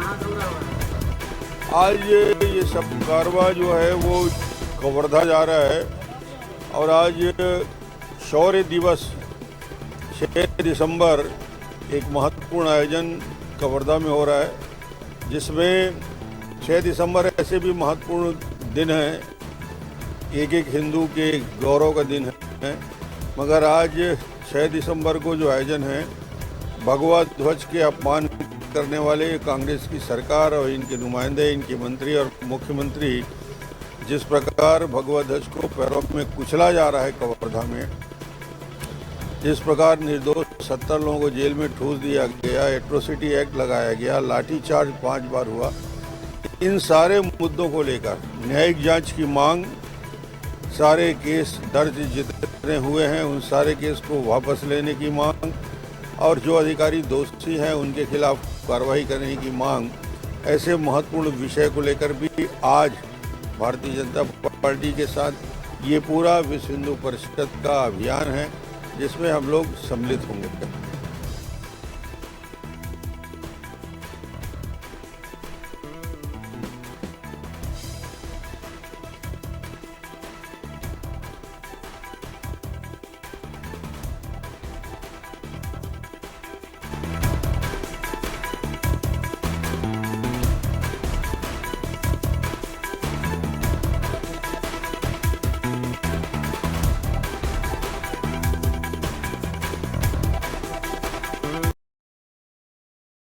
आज ये सब कारवां जो है वो कवर्धा जा रहा है और आज शौर्य दिवस 6 दिसंबर एक महत्वपूर्ण आयोजन कवर्धा में हो रहा है, जिसमें 6 दिसंबर ऐसे भी महत्वपूर्ण दिन है, एक एक हिंदू के गौरव का दिन है, मगर आज 6 दिसंबर को जो आयोजन है भगवा ध्वज के अपमान करने वाले कांग्रेस की सरकार और इनके नुमाइंदे, इनके मंत्री और मुख्यमंत्री जिस प्रकार भगवा ध्वज को पैरों में कुचला जा रहा है कवर्धा में, जिस प्रकार निर्दोष 70 लोगों को जेल में ठूस दिया गया, एट्रोसिटी एक्ट लगाया गया, लाठीचार्ज 5 बार हुआ, इन सारे मुद्दों को लेकर न्यायिक जांच की मांग, सारे केस दर्ज जितने हुए हैं उन सारे केस को वापस लेने की मांग और जो अधिकारी दोषी हैं उनके खिलाफ कार्रवाई करने की मांग, ऐसे महत्वपूर्ण विषय को लेकर भी आज भारतीय जनता पार्टी के साथ ये पूरा विश्व हिंदू परिषद का अभियान है जिसमें हम लोग सम्मिलित होंगे।